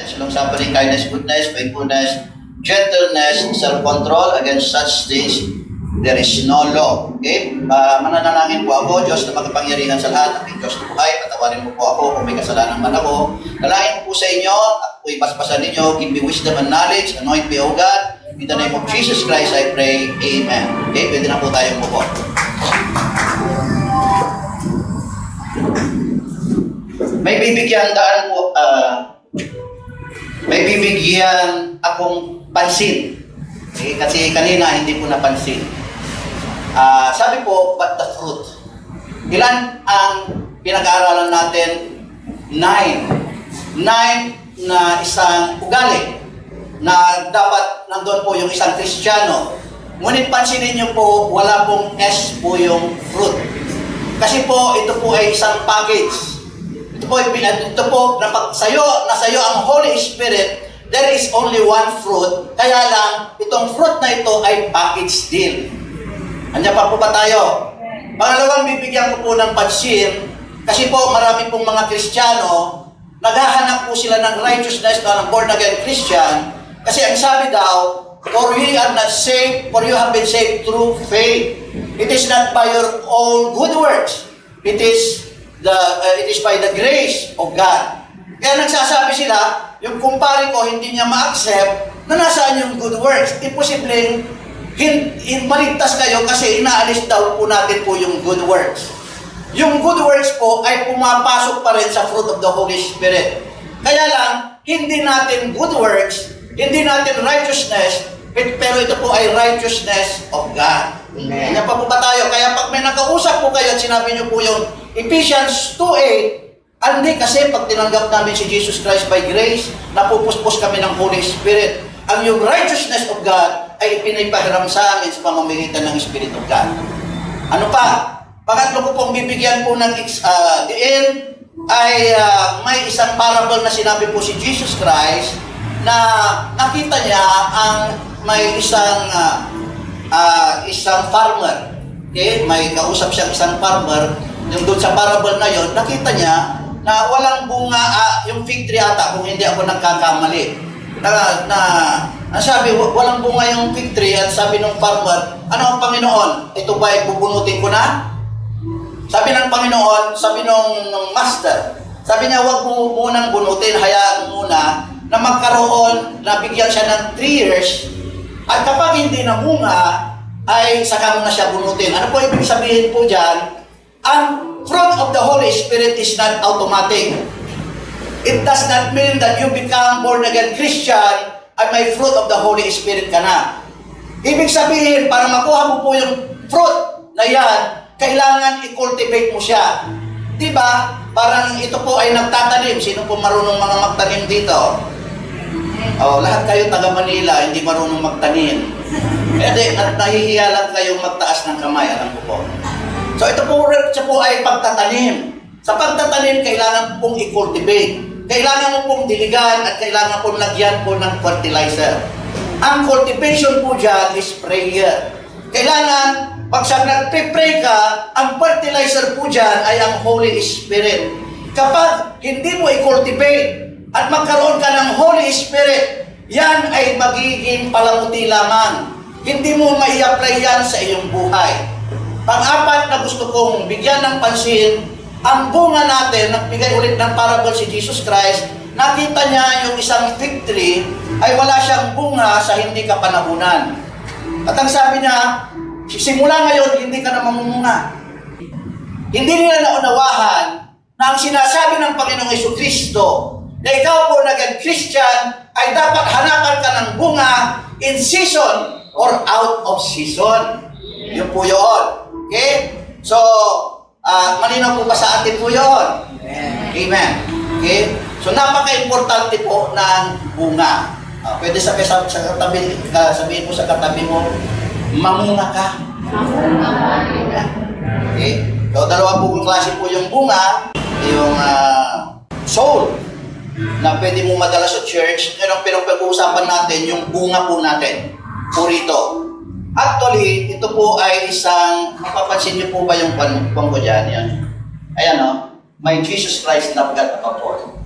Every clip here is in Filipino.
patience, long-suffering, kindness, goodness, faithfulness, gentleness, self-control. Against such things, there is no law. Okay? Mananalangin po ako, Diyos na magkapangyarihan sa lahat, aking Diyos na buhay, patawarin mo po ako kung may kasalanan man ako. Dalahin po sa inyo, at ako'y paspasan ninyo, give me wisdom and knowledge, anoint me, O God. In the name of Jesus Christ, I pray. Amen. Okay, pwede na po tayong mupo. May bibigyan akong pansin. Okay, kasi kanina hindi po napansin. Sabi po, but the fruit. Ilan ang pinag-aaralan natin? 9 na isang ugali na dapat nandun po yung isang Kristiyano. Ngunit pansinin niyo po, wala pong S po yung fruit. Kasi po, ito po ay isang package. Ito po, nasayo ang Holy Spirit, there is only one fruit. Kaya lang, itong fruit na ito ay package deal. Andiyan pa po ba tayo? Pangalawang bibigyan ko po ng pansin, kasi po marami pong mga Kristiyano, naghahanap po sila ng righteousness na ng born-again Christian, kasi ang sabi daw, for we are not saved, for you have been saved through faith. It is not by your own good works. It is by the grace of God. Kaya nagsasabi sila, yung kumpare ko hindi niya ma-accept na nasaan yung good works. Imposibleng maligtas kayo kasi inaalis daw po natin po yung good works. Yung good works po ay pumapasok pa rin sa fruit of the Holy Spirit. Kaya lang, hindi natin good works, hindi natin righteousness, pero ito po ay righteousness of God. Amen. Yan pa po ba tayo? Kaya pag may nakausap po kayo at sinabi niyo po yung Ephesians 2:8, hindi kasi pag tinanggap namin si Jesus Christ by grace, napupuspos kami ng Holy Spirit. Ang yung righteousness of God ay ipinapahiram sa amin sa pamamagitan ng Spirit of God. Ano pa? Pangatlo ko pong bibigyan po ng diin ay may isang parable na sinabi po si Jesus Christ na nakita niya ang may isang farmer. Okay? May kausap siyang isang farmer. Yung doon sa parable na yon, nakita niya na walang bunga yung fig tree ata kung hindi ako nagkakamali. Sabi, walang bunga yung fig tree at sabi ng farmer, ano ang Panginoon? Ito ba ay bubunutin ko na? Sabi ng Panginoon, sabi ng master, sabi niya, huwag mo munang bunutin, hayaan mo muna na magkaroon, nabigyan siya ng 3 years, at kapag hindi namunga, ay saka mo na siya bunutin. Ano po ibig sabihin po dyan? Ang fruit of the Holy Spirit is not automatic. It does not mean that you become born-again Christian at may fruit of the Holy Spirit ka na. Ibig sabihin, para makuha mo po yung fruit na yan, kailangan i-cultivate mo siya. Diba? Parang ito po ay nagtatanim. Sino po marunong mga magtanim dito? Lahat kayo taga Manila, hindi marunong magtanim. Nahihiya lang kayong magtaas ng kamay, alam ko po. So ito po ay pagtatanim. Sa pagtatanim, kailangan pong i-cultivate. Kailangan mo pong diligan at kailangan pong lagyan po ng fertilizer. Ang cultivation po dyan is prayer. Kailangan, pag sa nagpe-pray ka, ang fertilizer po dyan ay ang Holy Spirit. Kapag hindi mo i-cultivate at magkaroon ka ng Holy Spirit, yan ay magiging palamuti lamang. Hindi mo mai-apply yan sa iyong buhay. Pang-apat na gusto kong bigyan ng pansin, ang bunga natin, nagbigay ulit ng parable si Jesus Christ, nakita niya yung isang fig tree ay wala siyang bunga sa hindi kapanahunan. At ang sabi niya, simula ngayon, hindi ka na mamumunga. Hindi nila naunawahan na ang sinasabi ng Panginoong Jesucristo na ikaw po naging Christian ay dapat hanapan ka ng bunga in season or out of season. Yun po yun. Okay? So, malinaw po ba sa atin po yun? Amen. Okay? So, napaka-importante po ng bunga. Pwede sabihin mo sa katabi mo, mamunga ka. Okay? So, dalawa po klase po yung bunga. Yung soul na pwede mo madala sa church. Pero pag-uusapan natin yung bunga po natin. Po rito. Actually, ito po ay isang, mapapansin niyo po ba yung pang ko dyan? Yan. Ayan o, may Jesus Christ na pagkat kapapon.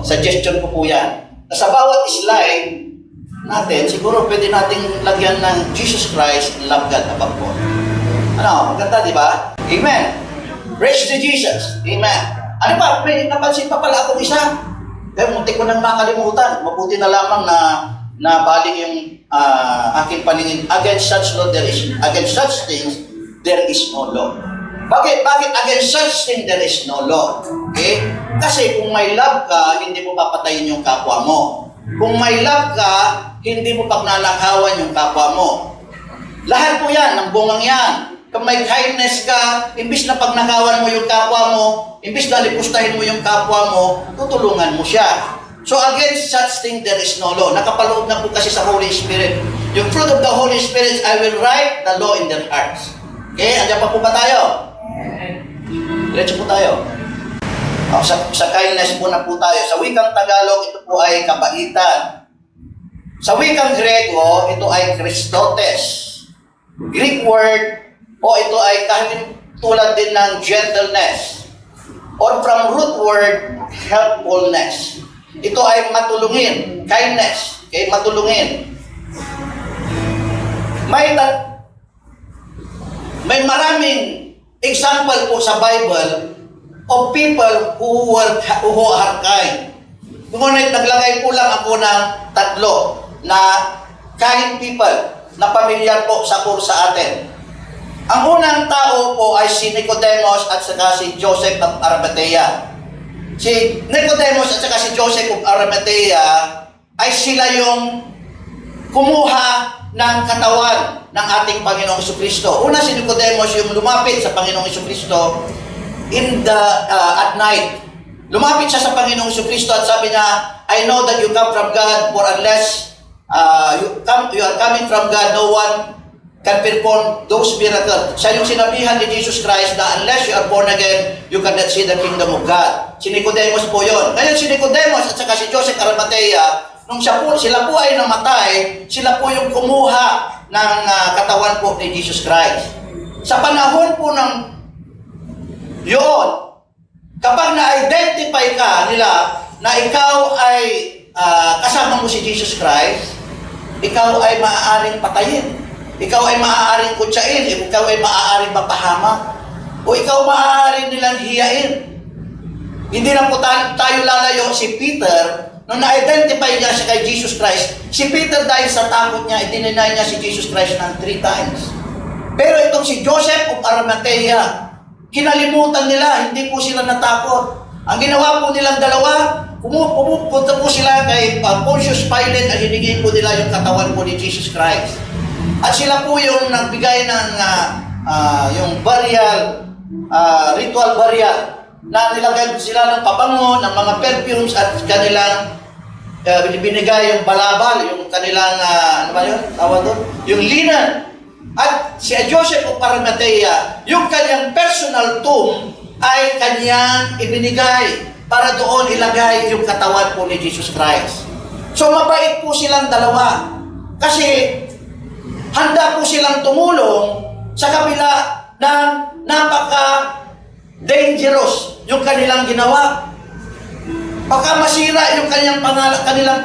Suggestion ko po yan. Na sa bawat slide natin, siguro pwede nating lagyan ng Jesus Christ, love God above all. Ano, maganda, di ba? Amen. Praise to Jesus. Amen. Ano ba, may napansin pa pala akong isa. Kaya muntik ko nang makalimutan. Mabuti na lamang na baling yung aking paningin. Against such things, there is no law. Bakit against such things there is no law? Okay? Kasi kung may love ka, hindi mo papatayin yung kapwa mo. Kung may love ka, hindi mo pagnanakawan yung kapwa mo. Lahat po yan, ng bungang yan. Kung may kindness ka, imbis na pagnakawan mo yung kapwa mo, imbis na lipustahin mo yung kapwa mo, tutulungan mo siya. So against such thing, there is no law. Nakapaloob na po kasi sa Holy Spirit. Yung fruit of the Holy Spirit, I will write the law in their hearts. Okay? Andiyan pa po ba tayo? Diretso po tayo. Sa kindness po na po tayo. Sa wikang Tagalog, ito po ay kabaitan. Sa wikang Grego, ito ay Christotes. Greek word, o ito ay tulad din ng gentleness. Or from root word, helpfulness. Ito ay matulungin, kindness. Okay, matulungin. May maraming example po sa Bible of people who are kind. Ngunit naglagay po lang ako ng tatlo na kind people na pamilyar po sa atin. Ang unang tao po ay si Nicodemus at saka si Joseph of Arimathea. Si Nicodemus at saka si Joseph of Arimathea ay sila yung kumuha ng katawan ng ating Panginoong Jesucristo. Una si Nicodemus yung lumapit sa Panginoong Jesucristo at night. Lumapit siya sa Panginoong Jesucristo at sabi niya, I know that you come from God, for unless you are coming from God, no one can perform those miracles. Siya yung sinabihan ni Jesus Christ na unless you are born again, you cannot see the kingdom of God. Si Nicodemus po yun. Ngayon si Nicodemus at saka si Joseph Arimathea, nung sila po ay namatay, sila po yung kumuha ng katawan po ni Jesus Christ. Sa panahon po ng yun, kapag na-identify ka nila na ikaw ay kasama mo si Jesus Christ, ikaw ay maaaring patayin. Ikaw ay maaaring kutsain, ikaw ay maaaring mapahamak, o ikaw maaaring nilang hiyain. Hindi na po tayo lalayo si Peter, nung na-identify niya siya kay Jesus Christ, si Peter dahil sa takot niya, i-deny niya si Jesus Christ ng 3 times. Pero itong si Joseph of Arimathea, kinalimutan nila, hindi po sila natakot. Ang ginawa po nilang dalawa, pumupunta po sila kay Pontius Pilate at hiningin po nila yung katawan po ni Jesus Christ. At sila po yung nagbigay ng yung burial, ritual burial, na nilagay sila ng pabango, ng mga perfumes at kanilang binigay yung balabal, yung kanilang, ano ba yun? Tawag doon? Yung linen. At si Joseph of Arimathea, yung kanyang personal tomb ay kanyang ibinigay para doon ilagay yung katawan po ni Jesus Christ. So mabait po silang dalawa. Kasi handa po silang tumulong sa kabila ng napaka-dangerous yung kanilang ginawa. Baka masira yung kanilang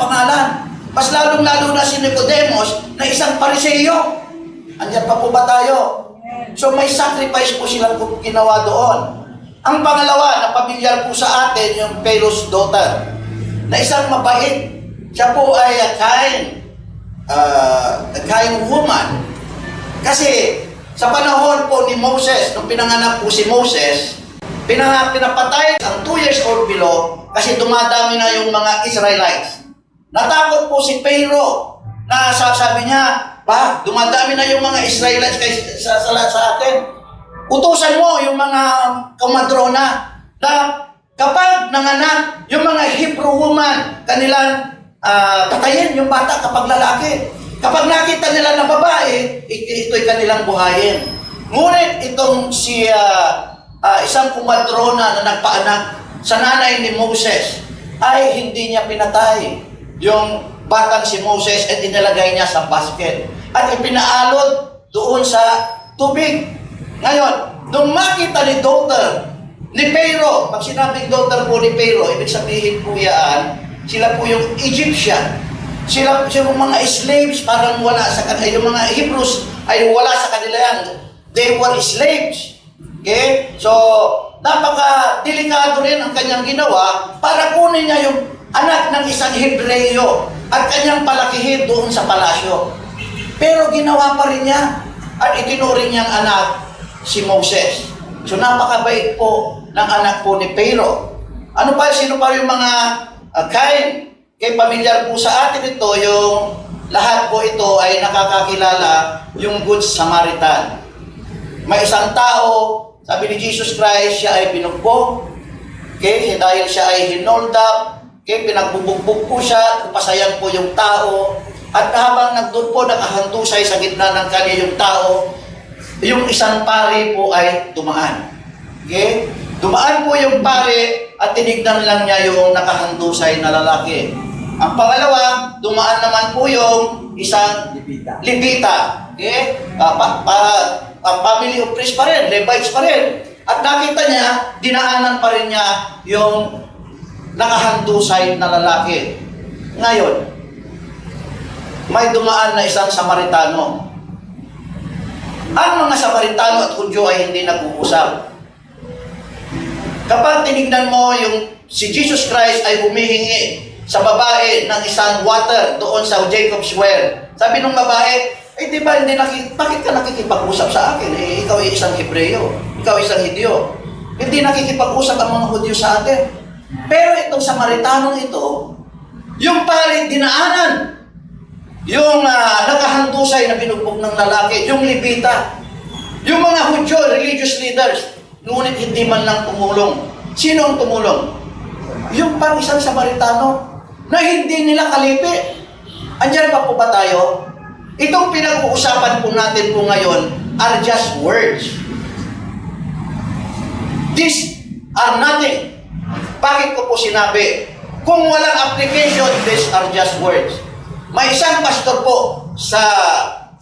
pangalan. Mas lalong-lalo na si Nicodemus na isang Pariseo. Andiyan pa po ba tayo? So may sacrifice po silang ginawa doon. Ang pangalawa na pamilyar po sa atin, yung Pharaoh's daughter, na isang mabait. Siya po ay a kind woman. Kasi sa panahon po ni Moses, nung pinanganak po si Moses, pinapatay ang 2 years old below kasi dumadami na yung mga Israelites. Natakot po si Pharaoh na sasabi niya, dumadami na yung mga Israelites sa atin. Utusan mo yung mga komadrona na kapag nanganak yung mga Hebrew woman, kanilang patayin yung bata kapag lalaki. Kapag nakita nila na babae, ito'y kanilang buhayin. Ngunit itong isang kumadrona na nagpaanak sa nanay ni Moses ay hindi niya pinatay yung batang si Moses at inilagay niya sa basket at ipinaalod doon sa tubig. Ngayon, nung makita ni daughter Ni Pharaoh, pag sinabing daughter po ni Pharaoh, ibig sabihin po yan, sila po yung Egyptian. Sila yung mga slaves, parang wala sa kanila. Yung mga Hebrews ay wala sa kanila yan. They were slaves. Okay? So, napaka-delikado rin ang kanyang ginawa para kunin niya yung anak ng isang Hebreo at kanyang palakihin doon sa palasyo. Pero ginawa pa rin niya at itinuring niyang anak si Moses. So, napakabait po ng anak po ni Pharaoh. Ano pa, sino pa yung mga kain? Kaya pamilyar po sa atin ito, yung lahat po ito ay nakakakilala yung Good Samaritan. May isang tao, sabi ni Jesus Christ, siya ay binugbog. Okay? Dahil siya ay hinold up, okay? Pinagbubugbog po siya, pasayan po yung tao. At habang nagdoon po, nakahandusay sa gitna ng kanya yung tao, yung isang pari po ay dumaan. Okay? Dumaan po yung pari at tinignan lang niya yung nakahandusay na lalaki. Ang pangalawa, dumaan naman po yung isang Levita. Okay? Family of priests pa rin, Levites pa rin. At nakita niya, dinaanan pa rin niya yung nakahandusay na lalaki. Ngayon, may dumaan na isang Samaritano. Ang mga Samaritano at Hudyo ay hindi nag-uusap. Kapag tinignan mo yung si Jesus Christ ay humihingi sa babae ng isang water doon sa Jacob's well. Sabi ng babae, di ba bakit ka nakikipag-usap sa akin? Ikaw ay isang Hebreo, ikaw ay isang Hudyo. Hindi nakikipag-usap ang mga Hudyo sa atin. Pero itong Samaritanong ito, yung pari dinaanan, yung nakahandusay na binugbog ng lalaki, yung Levita, yung mga Hudyo, religious leaders, ngunit hindi man lang tumulong. Sino ang tumulong? Yung pang isang Samaritano na hindi nila kalipi. Andiyan pa po ba tayo? Itong pinag-uusapan po natin po ngayon are just words. These are nothing. Bakit ko po sinabi? Kung walang application, these are just words. May isang pastor po sa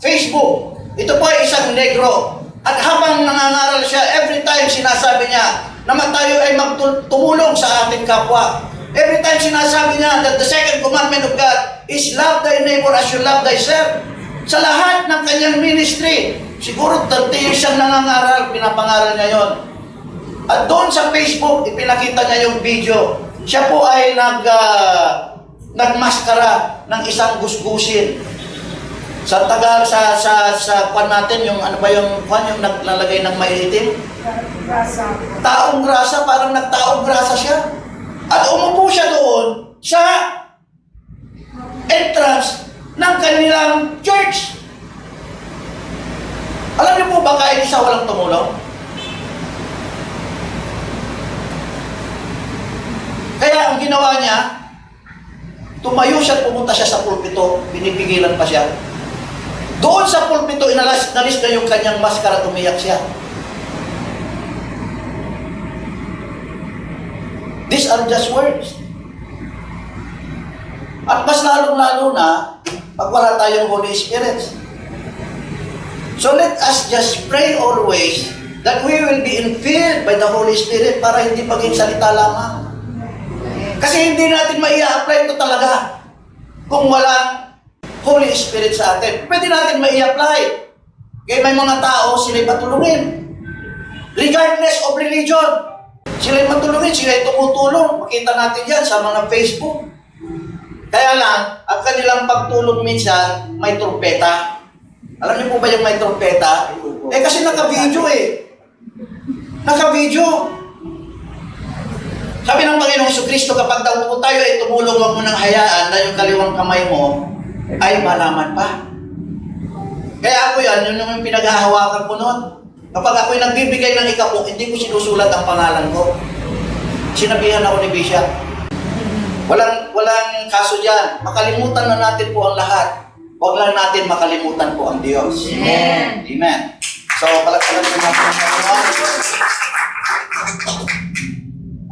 Facebook. Ito po ay isang negro. At habang nangangaral siya, every time sinasabi niya na tayo ay magtumulong sa ating kapwa. Every time sinasabi niya that the second commandment of God is love thy neighbor as you love thyself. Sa lahat ng kanyang ministry, siguro 30 years siyang nangangaral, pinapangaral niya yon. At doon sa Facebook, ipinakita niya yung video. Siya po ay nagmaskara ng isang gusgusin. Sa Tagalog, sa kwan natin, yung ano ba yung kwan, yung naglalagay ng maiitim? Grasa. Taong grasa, parang nagtaong grasa siya. At umupo siya doon sa entrance ng kanilang church. Alam niyo po ba kahit isa walang tumulong? Kaya ang ginawa niya, tumayo siya at pumunta siya sa pulpito, binipigilan pa siya. Doon sa pulpito, nalis na yung kanyang maskara at umiyak siya. These are just words. At mas lalong-lalo na, pag wala tayong Holy Spirit. So let us just pray always that we will be infilled by the Holy Spirit para hindi maging salita lamang. Kasi hindi natin mai-apply ito talaga kung walang Holy Spirit sa atin. Pwede natin mai-apply. Kaya may mga tao, sila'y patulungin. Regardless of religion. Sila'y matulungin, sila'y tumutulong. Makita natin yan sa mga Facebook. Kaya lang, ang kanilang pagtulong minsan, may trumpeta. Alam niyo po ba yung may trumpeta? Kasi naka-video Naka-video. Sabi ng Panginoong Jesucristo, kapag daw po tayo ay tumulong, huwag mo nang hayaan na yung kaliwang kamay mo ay malaman pa. Kaya ako yan, yun yung pinaghahawakan ko noon. Kapag ako'y nagbibigay ng ikapo, hindi ko sinusulat ang pangalan ko. Sinabihan ako ni Bishop. Walang kaso dyan. Makalimutan na natin po ang lahat. Huwag lang natin makalimutan po ang Diyos. Amen. Amen. So, palagpagan po natin ang Panginoon.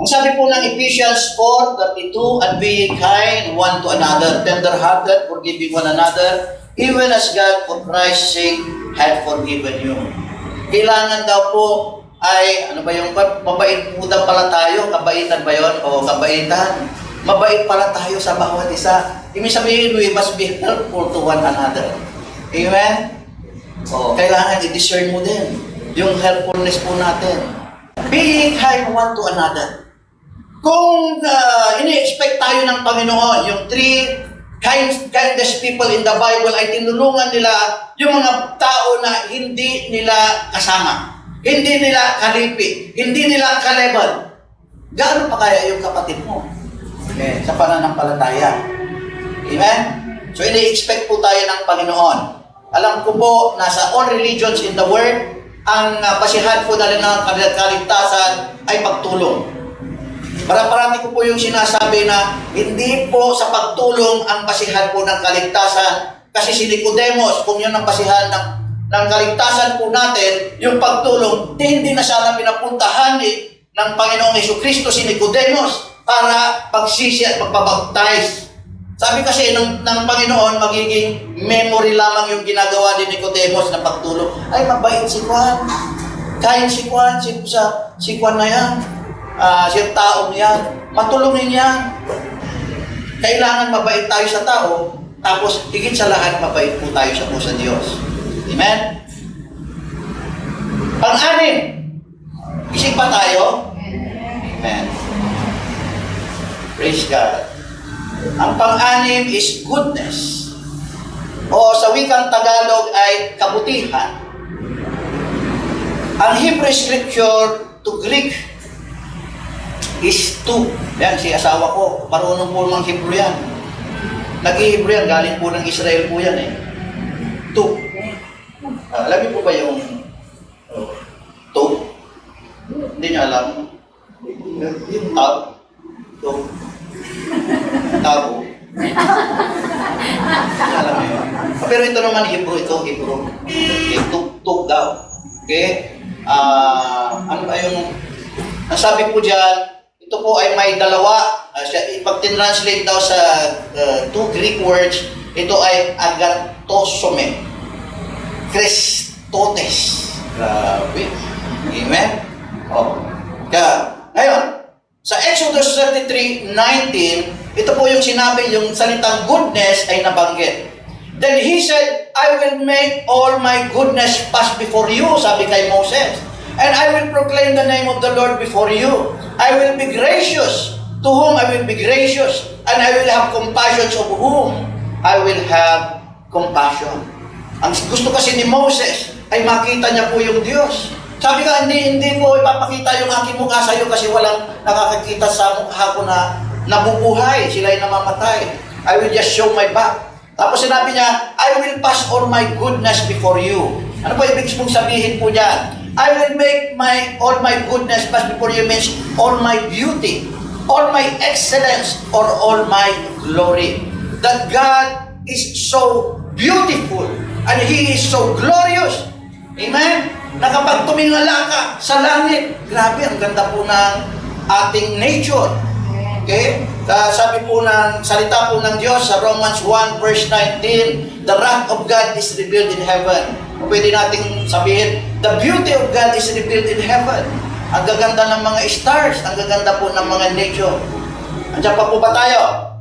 Ang sabi po ng Ephesians 4:32, and being kind one to another, tender-hearted, forgiving one another, even as God for Christ's sake had forgiven you. Kailangan daw po ay, ano ba yung, mabait po daw pala tayo, kabaitan ba yun? O kabaitan. Mabait pala tayo sa bawat isa. Ibig sabihin, we must be helpful to one another. Amen? O, kailangan i-discern mo din yung helpfulness po natin. Being kind one to another. Kung ini-expect tayo ng Panginoon, yung three kindest people in the Bible ay tinulungan nila yung mga tao na hindi nila kasama, hindi nila kalipi, hindi nila ka-level. Gaano pa kaya yung kapatid mo? Okay, sa pananampalataya. Amen? So, ini-expect po tayo ng Panginoon. Alam ko po, nasa all religions in the world, ang basihan po nila ng kaligtasan ay pagtulong. Parati ko po yung sinasabi na hindi po sa pagtulong ang basihan po ng kaligtasan. Kasi si Nicodemus, kung yun ang basihan ng kaligtasan po natin, yung pagtulong, hindi na sana pinapuntahan ng Panginoong Jesucristo si Nicodemus para pagsisi at magpabaptize. Sabi kasi ng Panginoon, magiging memory lamang yung ginagawa ni Nicodemus na pagtulong. Ay, mabait si Juan. Kain si Juan, si Juan na yan. Siyang taong yan. Matulungin yan. Kailangan mabait tayo sa tao, tapos higit sa lahat, mabait po tayo sa puso ng Diyos. Amen? Pang-anim, isip pa tayo? Amen. Praise God. Ang pang-anim is goodness. O sa wikang Tagalog ay kabutihan. Ang Hebrew scripture to Greek is to. Yan, si asawa ko. Marunong po ng Hebrew yan. Nag-i-Hebrew yan. Galing po ng Israel po yan eh. To. Alam niyo po ba yung to? Hindi niyo alam. Yung tab. To. Tabo. Alam mo yun. Pero ito naman Hebrew. Hebrew. Okay, tuk daw. Okay? Ano ba yung nasabi po dyan, ito po ay may dalawa. Pag tinranslate daw sa two Greek words, ito ay agatosome. Christotes. Grabe. Amen? Oh. Kaya, ngayon, sa Exodus 33:19, ito po yung sinabi, yung salitang goodness ay nabanggit. Then he said, I will make all my goodness pass before you, sabi kay Moses. And I will proclaim the name of the Lord before you. I will be gracious to whom I will be gracious, and I will have compassion of whom I will have compassion. Ang gusto kasi ni Moses ay makita niya po yung Diyos. Sabi ka, hindi ko ipapakita yung aking mukha sa iyo kasi walang nakakakita sa mukha ko na nabubuhay. Sila ay namamatay. I will just show my back. Tapos sinabi niya, I will pass all my goodness before you. Ano po ibig mong sabihin po niyan? I will make all my goodness pass before you means all my beauty, all my excellence, or all my glory. That God is so beautiful and He is so glorious. Amen? Na kapag tumingala ka sa langit, grabe, ang ganda po ng ating nature. Okay? Sabi po ng salita po ng Diyos sa Romans 1 verse 19, the wrath of God is revealed in heaven. Pwede nating sabihin, the beauty of God is revealed in heaven. Ang gaganda ng mga stars, ang gaganda po ng mga nature. Andiyan pa po ba tayo?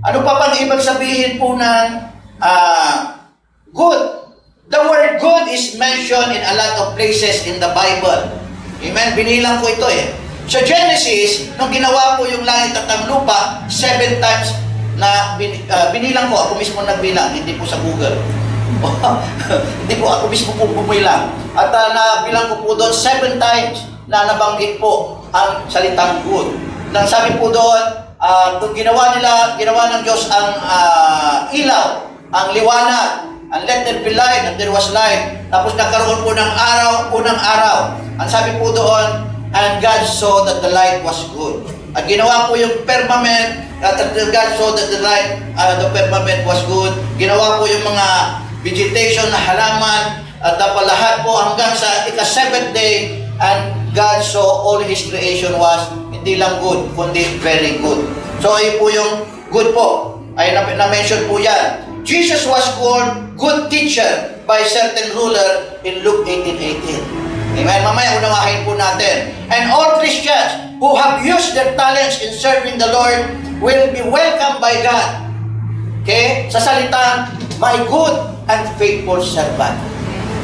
Ano pa bang ibig sabihin po ng good? The word good is mentioned in a lot of places in the Bible. Amen? Binilang ko ito eh. Sa Genesis, nung ginawa po yung langit at ang lupa, 7 times na binilang ko. Ako mismo nagbilang, hindi po sa Google. Hindi po, ako mismo po bumilang. At nabilang ko po doon 7 times na nabanggit po ang salitang good. Nang sabi po doon, nung ginawa ng Diyos ang ilaw, ang liwanag, and let there be light, and there was light. Tapos nagkaroon po ng araw, unang araw. Ang sabi po doon, and God saw that the light was good. At ginawa po yung firmament, at God saw that the light, the firmament was good. Ginawa po yung mga vegetation na halaman, at lahat po hanggang sa ika-7th day, and God saw all His creation was hindi lang good, kundi very good. So ayun po yung good po. Ay na-mention po yan. Jesus was called good teacher by certain ruler in Luke 18:18. Amen? Mamaya unawahin po natin. And all Christians who have used their talents in serving the Lord will be welcomed by God. Okay? Sa salitang, my good and faithful servant.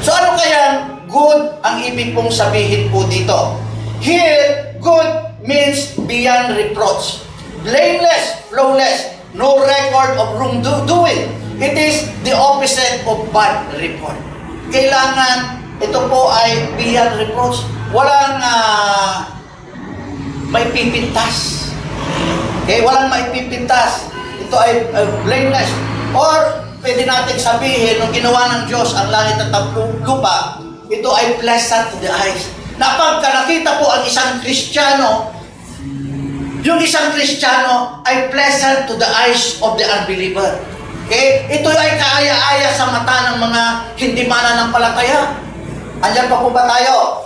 So ano kaya good ang ibig pong sabihin po dito? Here, good means beyond reproach. Blameless, flawless, no record of wrongdoing. It is the opposite of bad report. Kailangan, ito po ay beyond reproach. Walang may pipintas. Okay? Walang may pipintas. Ito ay blameless. Or, pwede natin sabihin, nung ginawa ng Diyos ang langit at ang lupa, ito ay pleasant to the eyes. Na pagka nakita po ang isang Kristiyano, yung isang Kristiyano ay pleasant to the eyes of the unbeliever. Okay? Ito ay kaaya-aya sa mata ng mga hindi mananampalataya. Andyan pa po ba tayo?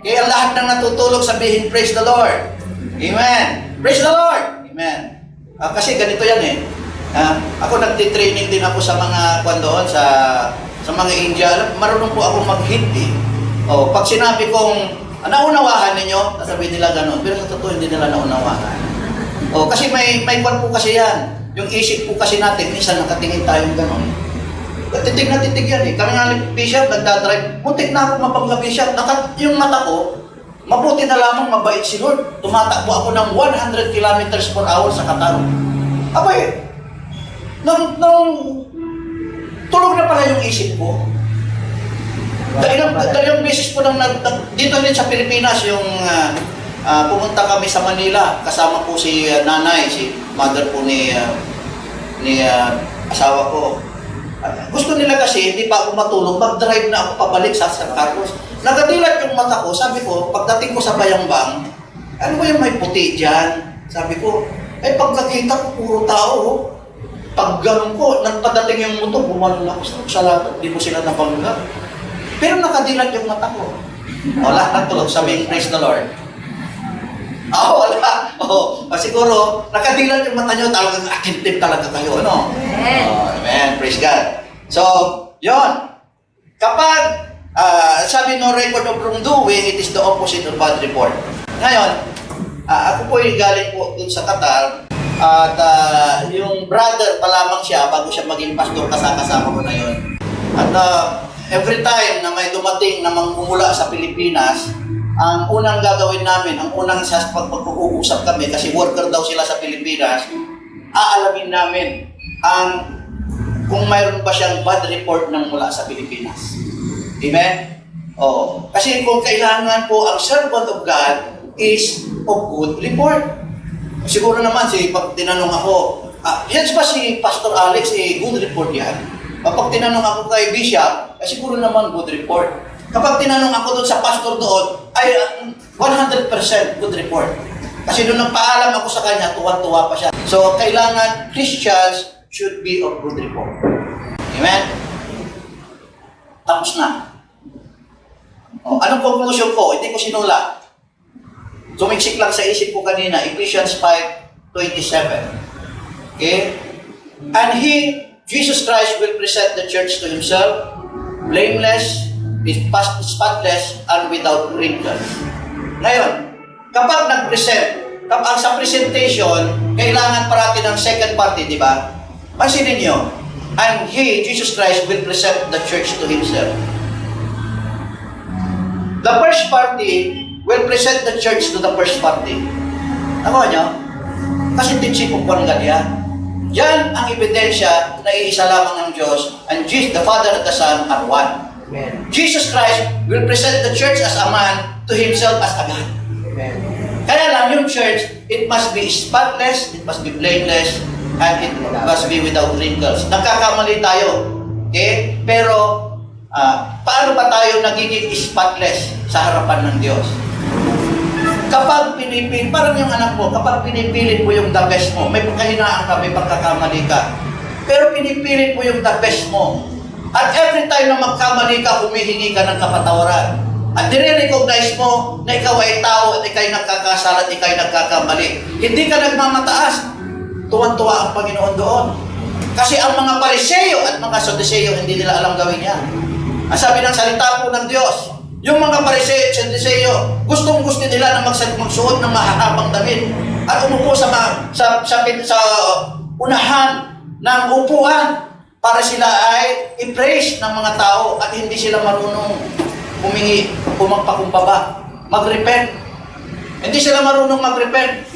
Okay, ang lahat ng natutulog sabihin, praise the Lord. Amen. Praise the Lord. Amen. Kasi ganito yan eh. Ako nagtitraining din ako sa mga doon, sa mga India. Marunong po ako mag-hit eh. Pag sinabi kong naunawahan ninyo, sasabihin nila ganun. Pero sa totoo, hindi nila naunawahan. Kasi may kwan po kasi yan. Yung isip po kasi natin, minsan nakatingin tayong ganun. Titig na titig yan eh. Kami nga ni Bishop, nagdadrive. Muntik na ako mapangga Bishop. Yung mata ko, mabuti na lamang mabait si Lord. Tumatakbo ako ng 100 kilometers per hour sa Qatar. Abay, nung tulog na pala yung isip ko. Dalawang beses po dito din sa Pilipinas, yung pumunta kami sa Manila, kasama po si nanay, si mother po ni asawa ko. Gusto nila kasi, hindi pa ako matulog, mag-drive na ako pabalik sa San Carlos. Nagadilat yung mata ko, sabi ko, pagdating ko sa Bayambang, ano ba yung may puti dyan? Sabi ko, pagkakita ko, puro tao. Pag ganun ko, nagpadating yung motor, bumalong ako sa lahat, di mo sila napangga. Pero nakadilat yung mata ko. Wala, nagtulog, sabihin, praise the Lord. Wala. Siguro, nakadilat yung mata nyo, talagang attentive talaga kayo, ano? Amen. Amen. Praise God. So, yon. Kapag, sabi no record of wrongdoing, it is the opposite of bad report. Ngayon, ako po yung galing po dun sa Qatar, at yung brother pa lamang siya, bago siya maging pastor, kasama ko na yun. At every time na may dumating na mangmumula sa Pilipinas, ang unang gagawin namin, ang unang sa pag-uusap kami, kasi worker daw sila sa Pilipinas, aalamin namin kung mayroon ba siyang bad report ng mula sa Pilipinas. Amen? Kasi kung kailangan po ang servant of God is of good report. Siguro naman, pag tinanong ako, yan ba si Pastor Alex, good report yan? Kapag tinanong ako kay Bishop, siguro naman good report. Kapag tinanong ako doon sa pastor doon, ay 100% good report. Kasi doon nagpaalam ako sa kanya, tuwan-tuwa pa siya. So, kailangan Christians should be of good report. Amen? Tapos na. Anong conclusion ko? Hindi ko sinula. Tumiksik lang sa isip ko kanina, Ephesians 5:27. Okay? And He, Jesus Christ, will present the church to Himself, blameless, spotless, and without wrinkles. Ngayon, kapag nag-present, sa presentation, kailangan parati ng second party, di ba? Pansinin nyo, and He, Jesus Christ, will present the church to Himself. The first party will present the church to the first party. Nakuha nyo? Kasi teaching of one God yan. Yan ang ebidensya na iisa lamang ang Diyos, and the Father at the Son are one. Amen. Jesus Christ will present the church as a man to Himself as a God. Amen. Kaya lang yung church, it must be spotless, it must be blameless, and it must be without wrinkles. Nagkakamali tayo. Okay? Pero, paano ba tayo nagiging spotless sa harapan ng Diyos? Kapag pinipilit, parang yung anak mo, kapag pinipilit mo yung the best mo, may pagkahinaan ka, may pagkakamali ka. Pero pinipilit mo yung the best mo. At every time na magkamali ka, humihingi ka ng kapatawaran. At dire-recognize mo na ikaw ay tao at ikaw'y nagkakasala at ikaw'y nagkakamali. Hindi ka nagmamataas. Tuwan-tuwa ang Panginoon doon. Kasi ang mga Pariseo at mga Saduceo, hindi nila alam gawin yan. Ang sabi ng salita po ng Diyos, Yung mga Pariseo, Saduseo, gustong-gusto nila na magsuot ng mahahabang damit at umupo sa unahan ng upuan para sila ay i-praise ng mga tao at hindi sila marunong kumagpakumbaba, mag-repent. Hindi sila marunong mag-repent.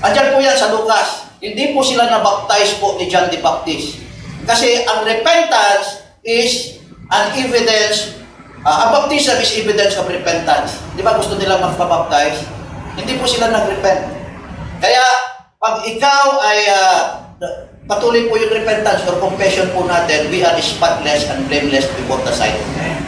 Andyan po yan sa Lucas. Hindi po sila na-baptize po ni John the Baptist. Kasi ang repentance is an evidence, a baptism is evidence of repentance. Di ba gusto nila magpa-baptize? Hindi po sila nag-repent. Kaya pag ikaw ay patuloy po yung repentance or confession po natin, we are spotless and blameless before the sight of God.